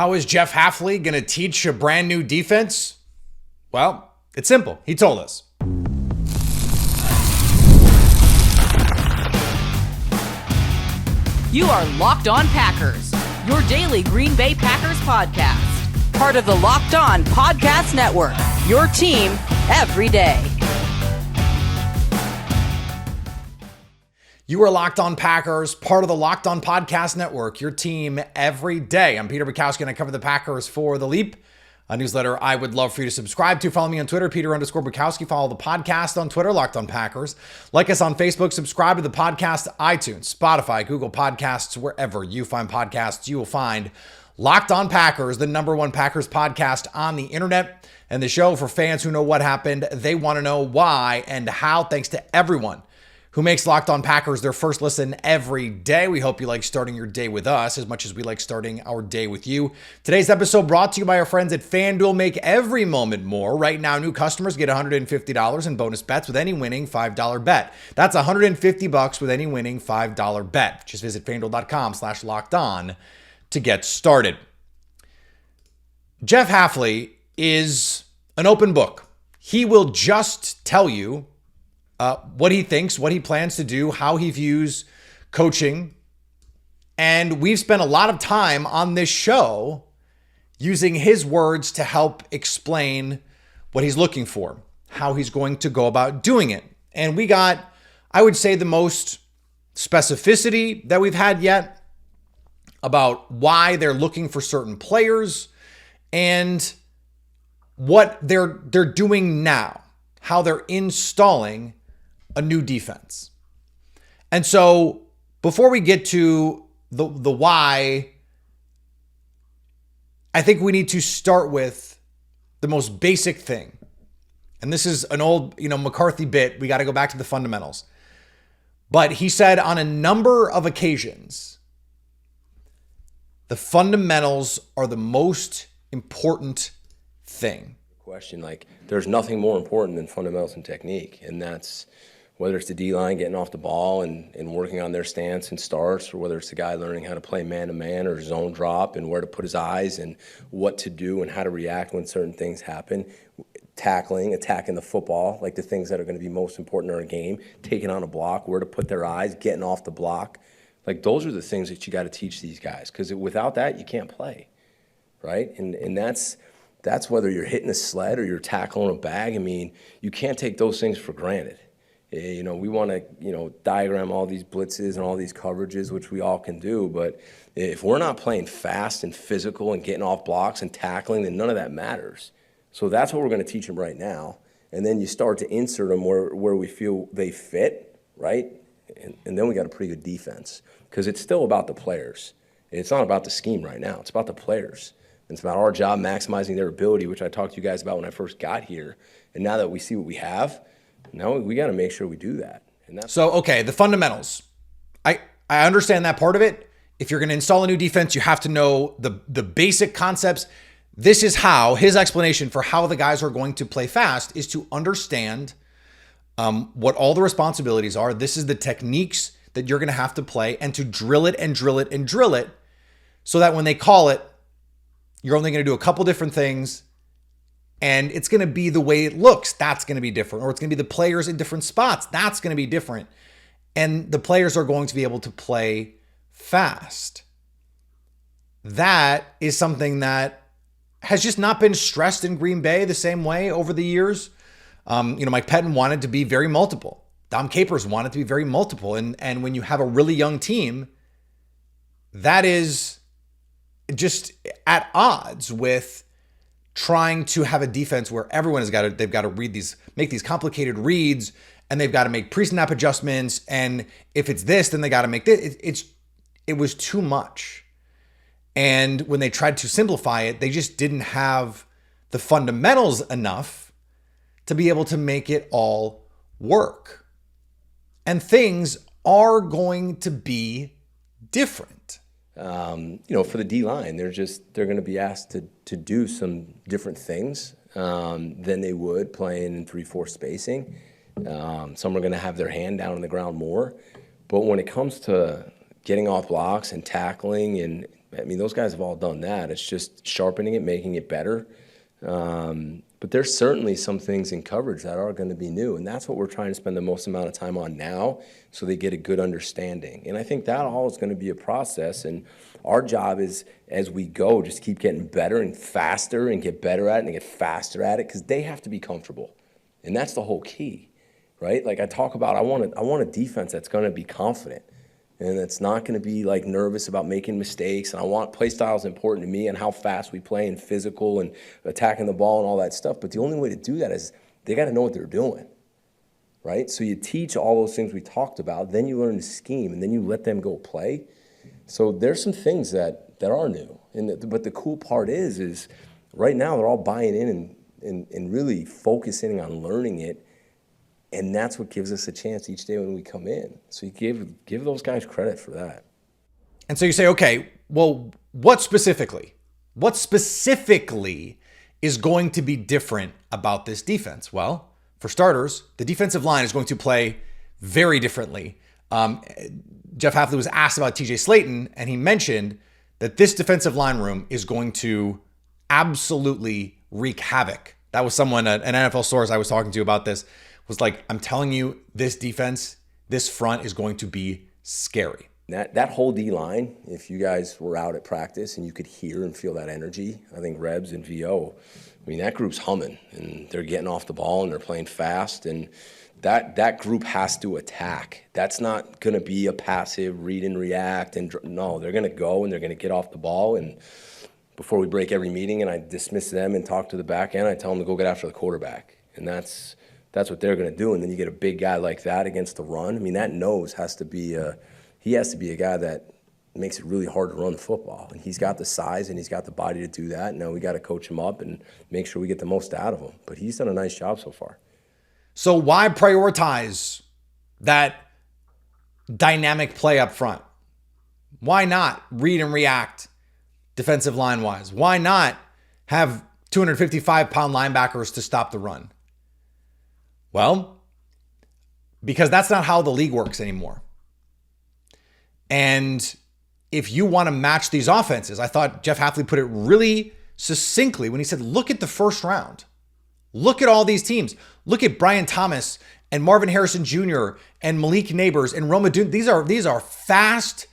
How is Jeff Hafley going to teach a brand new defense? Well, it's simple. He told us. You are Locked On Packers, your daily Green Bay Packers podcast. Part of the Locked On Podcast Network, your team every day. You are Locked On Packers, part of the Locked On Podcast Network, your team every day. I'm Peter Bukowski, and I cover the Packers for The Leap, a newsletter I would love for you to subscribe to. Follow me on Twitter, Peter_Bukowski. Follow the podcast on Twitter, Locked On Packers. Like us on Facebook. Subscribe to the podcast, iTunes, Spotify, Google Podcasts, wherever you find podcasts, you will find Locked On Packers, the #1 Packers podcast on the internet, and the show for fans who know what happened. They want to know why and how. Thanks to everyone who makes Locked On Packers their first listen every day. We hope you like starting your day with us as much as we like starting our day with you. Today's episode brought to you by our friends at FanDuel. Make every moment more. Right now, new customers get $150 in bonus bets with any winning $5 bet. That's $150 with any winning $5 bet. Just visit FanDuel.com/lockedon to get started. Jeff Hafley is an open book. He will just tell you what he thinks, what he plans to do, how he views coaching. And we've spent a lot of time on this show using his words to help explain what he's looking for, how he's going to go about doing it. And we got, I would say, the most specificity that we've had yet about why they're looking for certain players and what they're doing now, how they're installing a new defense. And so before we get to the why, I think we need to start with the most basic thing. And this is an old, McCarthy bit. We got to go back to the fundamentals. But he said on a number of occasions, the fundamentals are the most important thing. Question, there's nothing more important than fundamentals and technique, and that's whether it's the D-line getting off the ball and working on their stance and starts, or whether it's the guy learning how to play man-to-man or zone drop and where to put his eyes and what to do and how to react when certain things happen, tackling, attacking the football, the things that are going to be most important in our game, taking on a block, where to put their eyes, getting off the block. Those are the things that you got to teach these guys, because without that, you can't play, right? And that's whether you're hitting a sled or you're tackling a bag. You can't take those things for granted. We want to, diagram all these blitzes and all these coverages, which we all can do. But if we're not playing fast and physical and getting off blocks and tackling, then none of that matters. So that's what we're going to teach them right now. And then you start to insert them where we feel they fit, right? And then we got a pretty good defense, because it's still about the players. It's not about the scheme right now. It's about the players. And it's about our job maximizing their ability, which I talked to you guys about when I first got here. And now that we see what we have, now we got to make sure we do that. So, okay, the fundamentals. I understand that part of it. If you're going to install a new defense, you have to know the basic concepts. This is how, his explanation for how the guys are going to play fast is to understand what all the responsibilities are. This is the techniques that you're going to have to play, and to drill it and drill it and drill it, so that when they call it, you're only going to do a couple different things, and it's going to be the way it looks. That's going to be different. Or it's going to be the players in different spots. That's going to be different. And the players are going to be able to play fast. That is something that has just not been stressed in Green Bay the same way over the years. Mike Pettin wanted to be very multiple. Dom Capers wanted to be very multiple. And when you have a really young team, that is just at odds with trying to have a defense where everyone they've got to make these complicated reads, and they've got to make pre-snap adjustments. And if it's this, then they got to make this. It was too much. And when they tried to simplify it, they just didn't have the fundamentals enough to be able to make it all work. And things are going to be different. For the D-line, they're going to be asked to do some different things than they would playing in 3-4 spacing. Some are going to have their hand down on the ground more. But when it comes to getting off blocks and tackling and I mean, those guys have all done that. It's just sharpening it, making it better. But there's certainly some things in coverage that are going to be new, and that's what we're trying to spend the most amount of time on now so they get a good understanding. And I think that all is going to be a process, and our job is, as we go, just keep getting better and faster and get better at it and get faster at it, because they have to be comfortable. And that's the whole key, right? Like I talk about, I want a defense that's going to be confident. And it's not going to be like nervous about making mistakes. And I want play style is important to me and how fast we play and physical and attacking the ball and all that stuff. But the only way to do that is they got to know what they're doing, right? So you teach all those things we talked about, then you learn the scheme, and then you let them go play. So there's some things that are new. But the cool part is right now they're all buying in and really focusing on learning it. And that's what gives us a chance each day when we come in. So you give those guys credit for that. And so you say, okay, well, what specifically is going to be different about this defense? Well, for starters, the defensive line is going to play very differently. Jeff Hafley was asked about TJ Slayton, and he mentioned that this defensive line room is going to absolutely wreak havoc. That was someone, an NFL source I was talking to about this, was like, I'm telling you, this defense, this front is going to be scary. That whole D-line, if you guys were out at practice and you could hear and feel that energy, I think Rebs and VO, I mean, that group's humming, and they're getting off the ball, and they're playing fast, and that group has to attack. That's not going to be a passive read and react. And no, they're going to go, and they're going to get off the ball. And before we break every meeting and I dismiss them and talk to the back end, I tell them to go get after the quarterback. And that's what they're going to do. And then you get a big guy like that against the run. I mean, that nose has to be he has to be a guy that makes it really hard to run the football. And he's got the size and he's got the body to do that. Now we got to coach him up and make sure we get the most out of him. But he's done a nice job so far. So why prioritize that dynamic play up front? Why not read and react defensive line wise? Why not have 255-pound linebackers to stop the run? Well, because that's not how the league works anymore. And if you want to match these offenses, I thought Jeff Hafley put it really succinctly when he said, look at the first round. Look at all these teams. Look at Brian Thomas and Marvin Harrison Jr. and Malik Neighbors and Roma Dune. These are fast,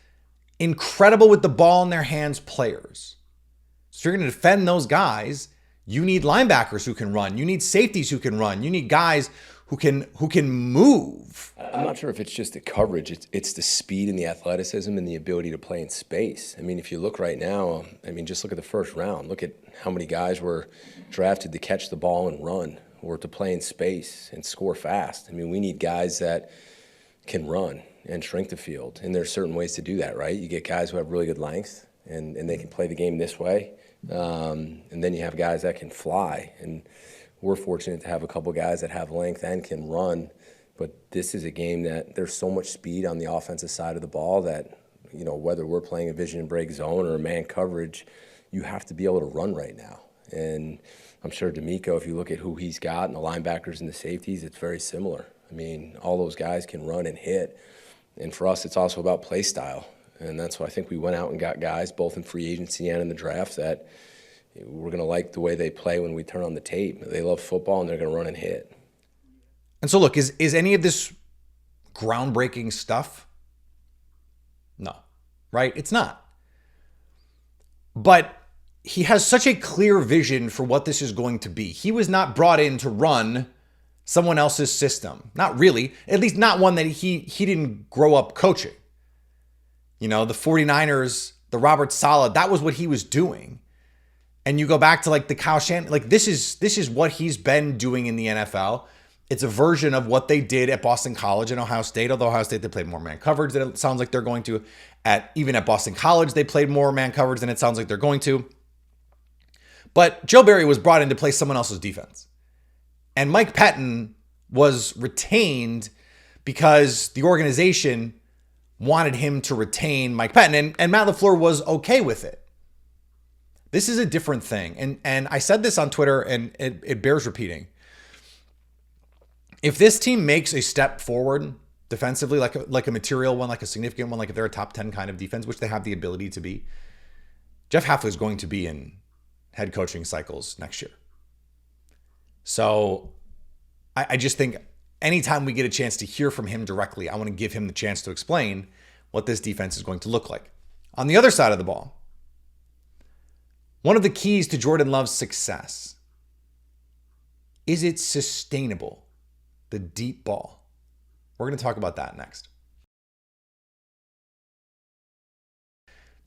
incredible with the ball in their hands players. So if you're going to defend those guys, you need linebackers who can run. You need safeties who can run. You need guys who can move. I'm not sure if it's just the coverage. It's the speed and the athleticism and the ability to play in space. I mean, if you look right now, I mean, just look at the first round. Look at how many guys were drafted to catch the ball and run or to play in space and score fast. I mean, we need guys that can run and shrink the field. And there's certain ways to do that, right? You get guys who have really good length and they can play the game this way. And then you have guys that can fly. And we're fortunate to have a couple guys that have length and can run, but this is a game that there's so much speed on the offensive side of the ball that, you know, whether we're playing a vision and break zone or a man coverage, you have to be able to run right now. And I'm sure D'Amico, if you look at who he's got and the linebackers and the safeties, it's very similar. I mean, all those guys can run and hit. And for us, it's also about play style. And that's why I think we went out and got guys, both in free agency and in the draft, that we're going to like the way they play when we turn on the tape. They love football, and they're going to run and hit. And so, look, is any of this groundbreaking stuff? No, right? It's not. But he has such a clear vision for what this is going to be. He was not brought in to run someone else's system. Not really. At least not one that he didn't grow up coaching. You know, the 49ers, the Robert Saleh, that was what he was doing. And you go back to like the Kyle Shanahan, like this is what he's been doing in the NFL. It's a version of what they did at Boston College and Ohio State, although Ohio State, they played more man coverage than it sounds like they're going to. Even at Boston College, they played more man coverage than it sounds like they're going to. But Joe Barry was brought in to play someone else's defense. And Mike Pettin was retained because the organization wanted him to retain Mike Pettin. And Matt LaFleur was okay with it. This is a different thing. And I said this on Twitter, and it bears repeating. If this team makes a step forward defensively, like a material one, like a significant one, like if they're a top 10 kind of defense, which they have the ability to be, Jeff Hafley is going to be in head coaching cycles next year. So I just think anytime we get a chance to hear from him directly, I want to give him the chance to explain what this defense is going to look like. On the other side of the ball, one of the keys to Jordan Love's success is it sustainable, the deep ball. We're going to talk about that next.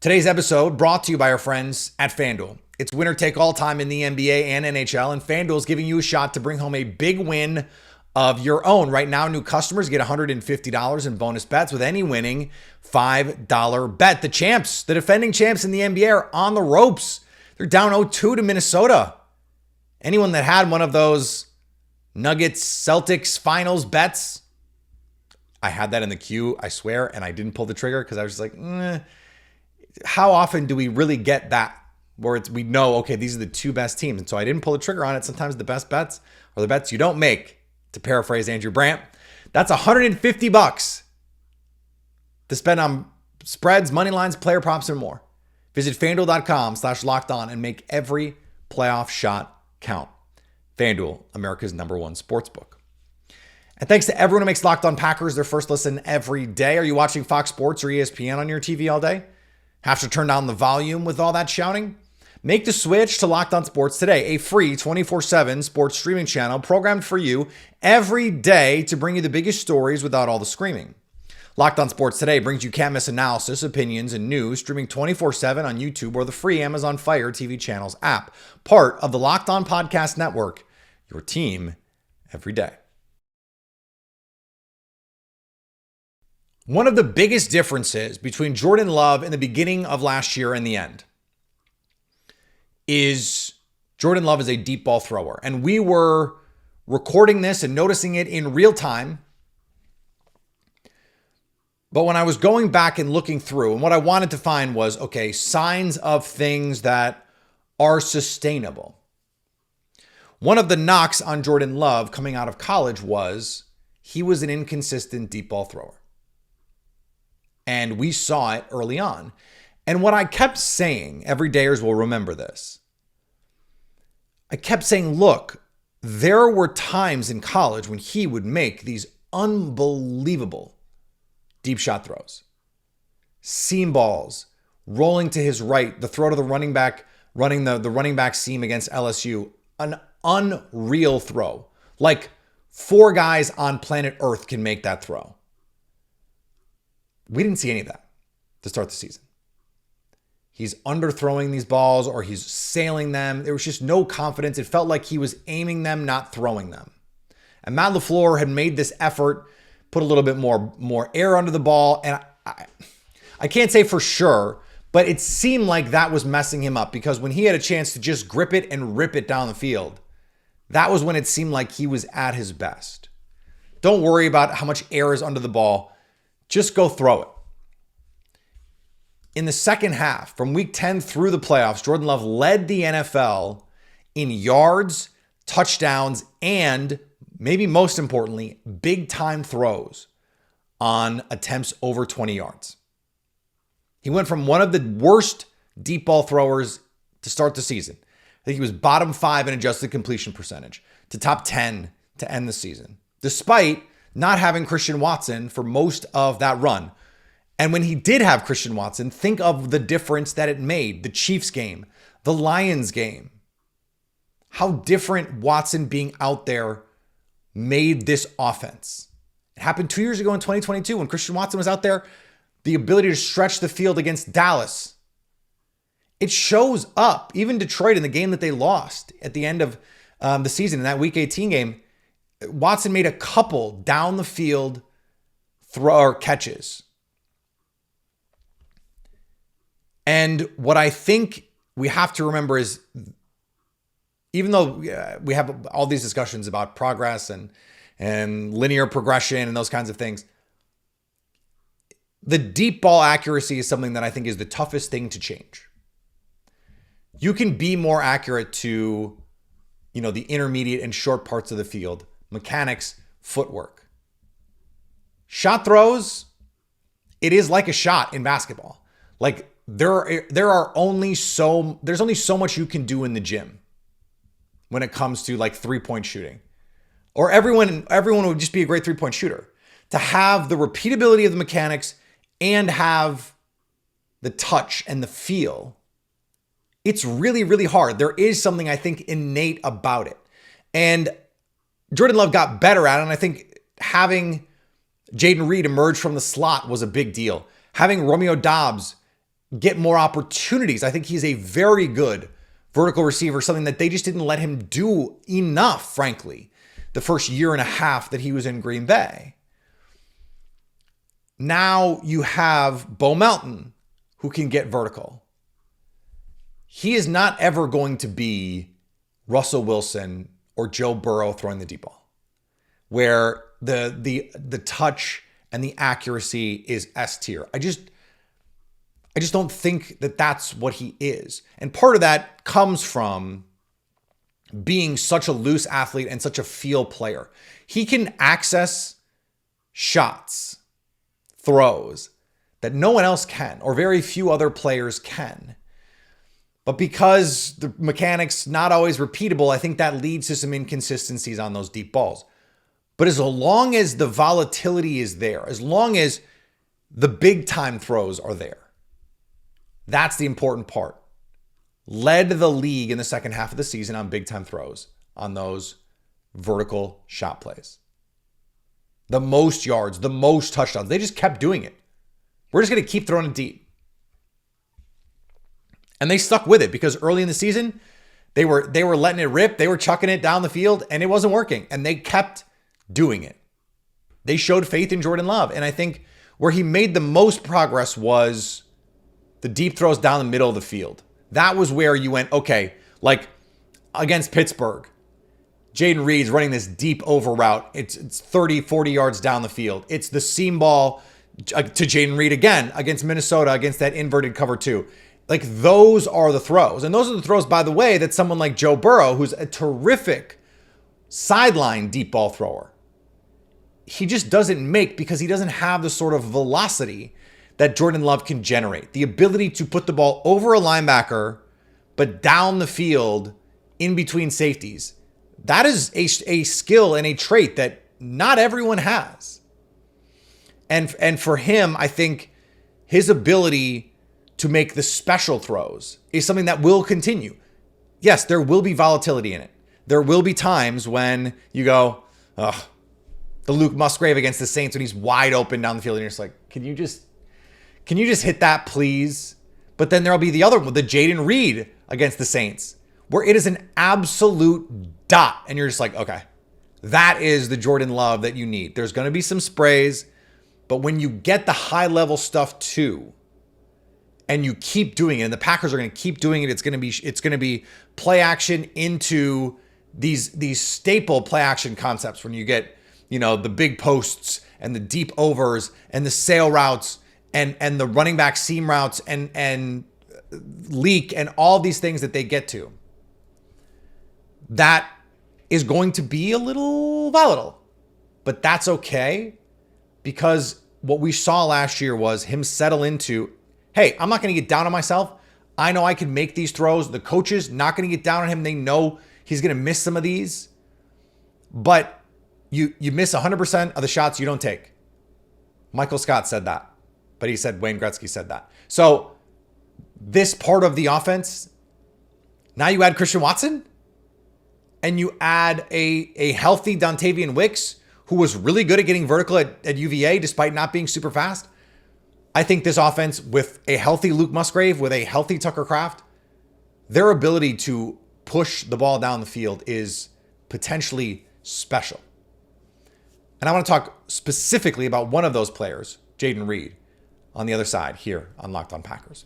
Today's episode brought to you by our friends at FanDuel. It's winner take all time in the NBA and NHL, and FanDuel is giving you a shot to bring home a big win of your own. Right now, new customers get $150 in bonus bets with any winning $5 bet. The champs, the defending champs in the NBA, are on the ropes. They're down 0-2 to Minnesota. Anyone that had one of those Nuggets Celtics finals bets, I had that in the queue, I swear, and I didn't pull the trigger because I was just like, how often do we really get that where we know, okay, these are the two best teams? And so I didn't pull the trigger on it. Sometimes the best bets are the bets you don't make, to paraphrase Andrew Brandt. That's $150 to spend on spreads, money lines, player props, and more. Visit FanDuel.com/lockedon and make every playoff shot count. FanDuel, America's #1 sportsbook. And thanks to everyone who makes Locked On Packers their first listen every day. Are you watching Fox Sports or ESPN on your TV all day? Have to turn down the volume with all that shouting? Make the switch to Locked On Sports today, a free 24/7 sports streaming channel programmed for you every day to bring you the biggest stories without all the screaming. Locked On Sports today brings you can't miss analysis, opinions, and news streaming 24/7 on YouTube or the free Amazon Fire TV channels app. Part of the Locked On Podcast Network, your team every day. One of the biggest differences between Jordan Love in the beginning of last year and the end is Jordan Love is a deep ball thrower. And we were recording this and noticing it in real time. But when I was going back and looking through, and what I wanted to find was, okay, signs of things that are sustainable. One of the knocks on Jordan Love coming out of college was he was an inconsistent deep ball thrower. And we saw it early on. And what I kept saying, everydayers will remember this. I kept saying, look, there were times in college when he would make these unbelievable deep shot throws. Seam balls, rolling to his right, the throw to the running back, running the running back seam against LSU. An unreal throw. Like 4 guys on planet Earth can make that throw. We didn't see any of that to start the season. He's underthrowing these balls or he's sailing them. There was just no confidence. It felt like he was aiming them, not throwing them. And Matt LaFleur had made this effort, put a little bit more air under the ball. And I can't say for sure, but it seemed like that was messing him up because when he had a chance to just grip it and rip it down the field, that was when it seemed like he was at his best. Don't worry about how much air is under the ball. Just go throw it. In the second half, from week 10 through the playoffs, Jordan Love led the NFL in yards, touchdowns, and maybe most importantly, big time throws on attempts over 20 yards. He went from one of the worst deep ball throwers to start the season. I think he was bottom 5 in adjusted completion percentage to top 10 to end the season, despite not having Christian Watson for most of that run. And when he did have Christian Watson, think of the difference that it made. The Chiefs game, the Lions game. How different Watson being out there made this offense. It happened 2 years ago in 2022 when Christian Watson was out there. The ability to stretch the field against Dallas. It shows up. Even Detroit in the game that they lost at the end of the season, in that Week 18 game, Watson made a couple down the field catches. And what I think we have to remember is, even though we have all these discussions about progress and linear progression and those kinds of things, the deep ball accuracy is something that I think is the toughest thing to change. You can be more accurate to, the intermediate and short parts of the field. Mechanics, footwork. Shot throws, it is like a shot in basketball. Like there's only so much you can do in the gym when it comes to like 3-point shooting. Or everyone would just be a great 3-point shooter. To have the repeatability of the mechanics and have the touch and the feel, it's really, really hard. There is something I think innate about it. And Jordan Love got better at it. And I think having Jayden Reed emerge from the slot was a big deal. Having Romeo Doubs get more opportunities. I think he's a very good vertical receiver, something that they just didn't let him do enough, frankly, the first year and a half that he was in Green Bay. Now you have Bo Melton, who can get vertical. He is not ever going to be Russell Wilson or Joe Burrow throwing the deep ball, where the touch and the accuracy is S tier. I just don't think that that's what he is. And part of that comes from being such a loose athlete and such a feel player. He can access shots, throws that no one else can, or very few other players can. But because the mechanics not always repeatable, I think that leads to some inconsistencies on those deep balls. But as long as the volatility is there, as long as the big time throws are there, that's the important part. Led the league in the second half of the season on big time throws, on those vertical shot plays. The most yards, the most touchdowns. They just kept doing it. We're just going to keep throwing it deep. And they stuck with it because early in the season, they were letting it rip. They were chucking it down the field and it wasn't working. And they kept doing it. They showed faith in Jordan Love. And I think where he made the most progress was the deep throws down the middle of the field. That was where you went, okay, like against Pittsburgh, Jayden Reed's running this deep over route. It's 30, 40 yards down the field. It's the seam ball to Jayden Reed again against Minnesota, against that inverted cover 2. Like those are the throws. And those are the throws, by the way, that someone like Joe Burrow, who's a terrific sideline deep ball thrower, he just doesn't make because he doesn't have the sort of velocity that Jordan Love can generate. The ability to put the ball over a linebacker, but down the field in between safeties. That is a skill and a trait that not everyone has. And for him, I think his ability to make the special throws is something that will continue. Yes, there will be volatility in it. There will be times when you go, oh, the Luke Musgrave against the Saints when he's wide open down the field and you're just like, can you just hit that, please? But then there'll be the other one, the Jayden Reed against the Saints, where it is an absolute dot. And you're just like, okay, that is the Jordan Love that you need. There's going to be some sprays, but when you get the high level stuff too, and you keep doing it, and the Packers are going to keep doing it, it's going to be play action into these staple play action concepts when you get, the big posts and the deep overs and the sail routes and the running back seam routes and leak and all these things that they get to. That is going to be a little volatile, but that's okay because what we saw last year was him settle into, hey, I'm not going to get down on myself. I know I can make these throws. The coaches not going to get down on him. They know he's going to miss some of these, but you miss 100% of the shots you don't take. Michael Scott said that, but he said Wayne Gretzky said that. So this part of the offense, now you add Christian Watson and you add a healthy Dontavian Wicks, who was really good at getting vertical at UVA despite not being super fast. I think this offense with a healthy Luke Musgrave, with a healthy Tucker Kraft, their ability to push the ball down the field is potentially special. And I want to talk specifically about one of those players, Jayden Reed, on the other side here on Locked On Packers.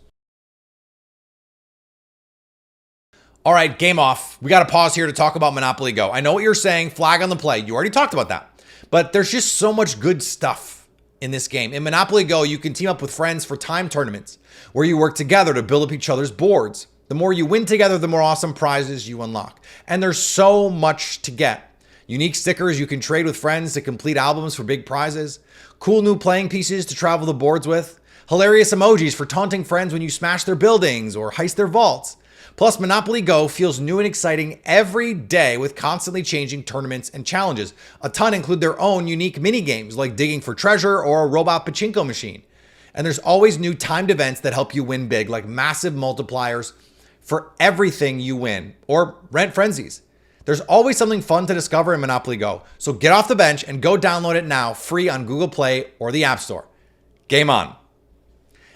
All right, game off. We got to pause here to talk about Monopoly Go. I know what you're saying, flag on the play. You already talked about that. But there's just so much good stuff in this game. In Monopoly Go, you can team up with friends for time tournaments where you work together to build up each other's boards. The more you win together, the more awesome prizes you unlock. And there's so much to get. Unique stickers you can trade with friends to complete albums for big prizes. Cool new playing pieces to travel the boards with. hilarious emojis for taunting friends when you smash their buildings or heist their vaults. Plus, Monopoly Go feels new and exciting every day with constantly changing tournaments and challenges. A ton include their own unique mini games like digging for treasure or a robot pachinko machine. And there's always new timed events that help you win big, like massive multipliers for everything you win, or rent frenzies. There's always something fun to discover in Monopoly Go. So get off the bench and go download it now, free on Google Play or the App Store. Game on.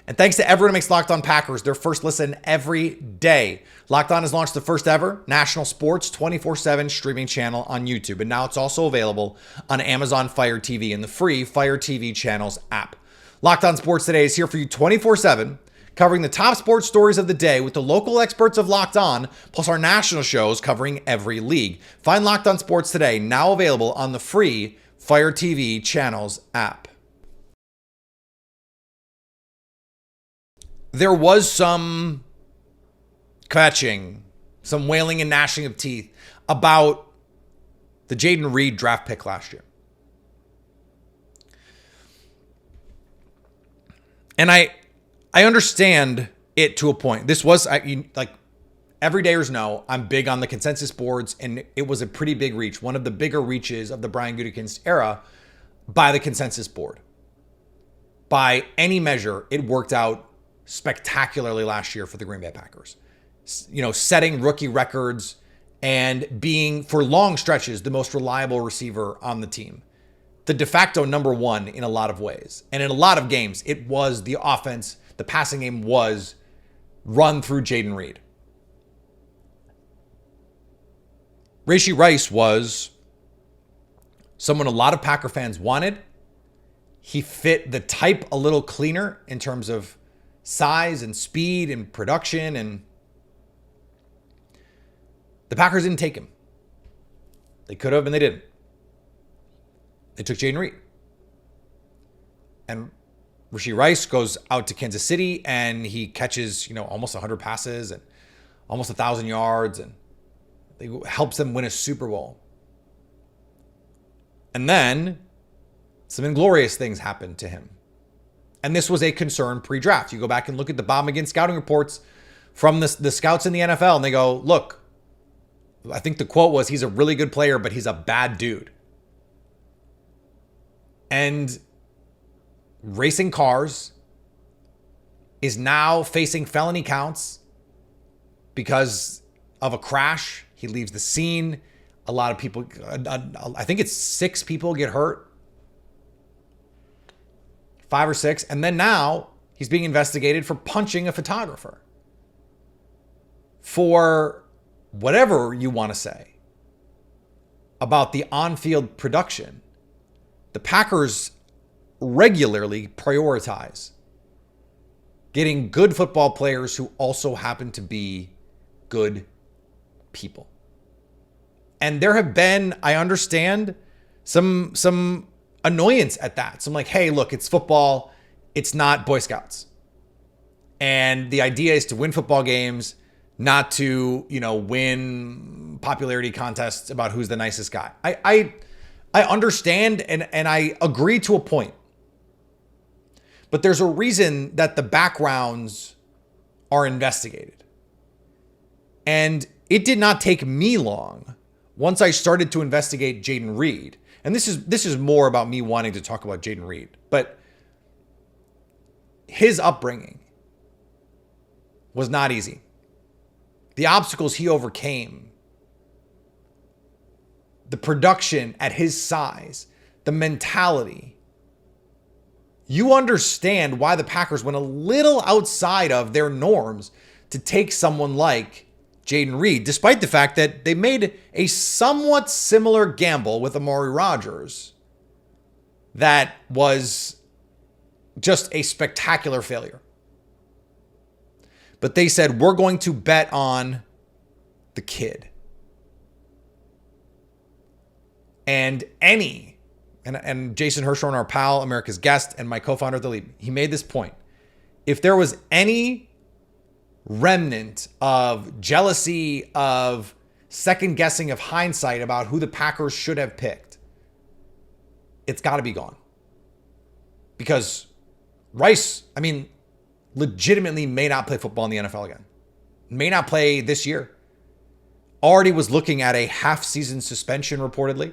And thanks to everyone who makes Locked On Packers their first listen every day. Locked On has launched the first ever national sports 24/7 streaming channel on YouTube. And now it's also available on Amazon Fire TV and the free Fire TV channels app. Locked On Sports Today is here for you 24/7, covering the top sports stories of the day with the local experts of Locked On, plus our national shows covering every league. Find Locked On Sports Today, now available on the free Fire TV channels app. There was some catching, some wailing and gnashing of teeth about the Jayden Reed draft pick last year. And I understand it to a point. This was, like, everydayers know, I'm big on the consensus boards, and it was a pretty big reach. One of the bigger reaches of the Brian Gutekunst era by the consensus board. By any measure, it worked out spectacularly last year for the Green Bay Packers. You know, setting rookie records and being, for long stretches, the most reliable receiver on the team. The de facto number one in a lot of ways. And in a lot of games, it was the offense, the passing game was run through Jayden Reed. Rashee Rice was someone a lot of Packer fans wanted. He fit the type a little cleaner in terms of size and speed and production, and the Packers didn't take him. They could have, and they didn't. They took Jaden Reed. And Rashee Rice goes out to Kansas City and he catches, almost 100 passes and almost 1,000 yards, and it helps them win a Super Bowl. And then some inglorious things happened to him. And this was a concern pre-draft. You go back and look at the Bob McGinn scouting reports from the scouts in the NFL, and they go, look, I think the quote was, he's a really good player, but he's a bad dude. And racing cars is now facing felony counts because of a crash. He leaves the scene. A lot of people, I think it's 6 people get hurt. 5 or 6. And then now he's being investigated for punching a photographer. For whatever you want to say about the on-field production, the Packers regularly prioritize getting good football players who also happen to be good people. And there have been, I understand, some annoyance at that. So I'm like, hey, look, it's football. It's not Boy Scouts. And the idea is to win football games, not to, win popularity contests about who's the nicest guy. I understand and I agree to a point. But there's a reason that the backgrounds are investigated. And it did not take me long once I started to investigate Jayden Reed. And this is more about me wanting to talk about Jayden Reed. But his upbringing was not easy. The obstacles he overcame, the production at his size, the mentality. You understand why the Packers went a little outside of their norms to take someone like Jayden Reed, despite the fact that they made a somewhat similar gamble with Amari Rodgers that was just a spectacular failure. But they said, we're going to bet on the kid. And Jason Hirschhorn, our pal, America's guest, and my co-founder of the league, he made this point. If there was any remnant of jealousy, of second guessing, of hindsight about who the Packers should have picked, it's got to be gone. Because Rice, I mean, legitimately may not play football in the NFL again. May not play this year. Already was looking at a half-season suspension reportedly.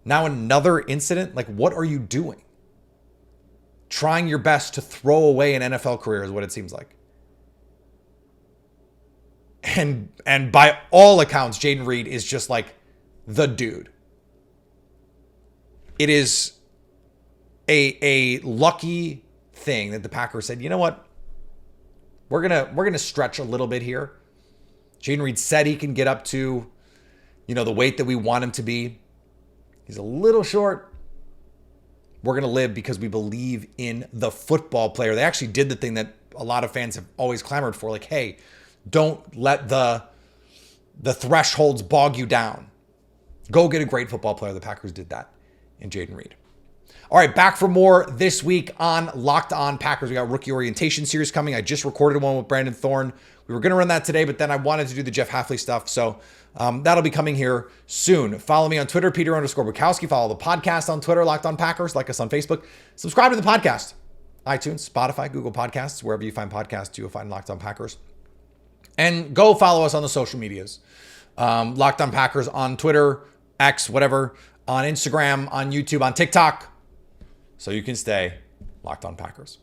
Now another incident? Like, what are you doing? Trying your best to throw away an NFL career is what it seems like. And by all accounts, Jayden Reed is just like the dude. It is a lucky thing that the Packers said, you know what? We're gonna stretch a little bit here. Jaden Reed said he can get up to, the weight that we want him to be. He's a little short. We're going to live because we believe in the football player. They actually did the thing that a lot of fans have always clamored for. Like, hey, don't let the thresholds bog you down. Go get a great football player. The Packers did that in Jaden Reed. All right, back for more this week on Locked On Packers. We got rookie orientation series coming. I just recorded one with Brandon Thorne. We were going to run that today, but then I wanted to do the Jeff Hafley stuff. So that'll be coming here soon. Follow me on Twitter, Peter_Bukowski. Follow the podcast on Twitter, Locked On Packers. Like us on Facebook. Subscribe to the podcast. iTunes, Spotify, Google Podcasts, wherever you find podcasts, you'll find Locked On Packers. And go follow us on the social medias. Locked On Packers on Twitter, X, whatever, on Instagram, on YouTube, on TikTok. So you can stay Locked On Packers.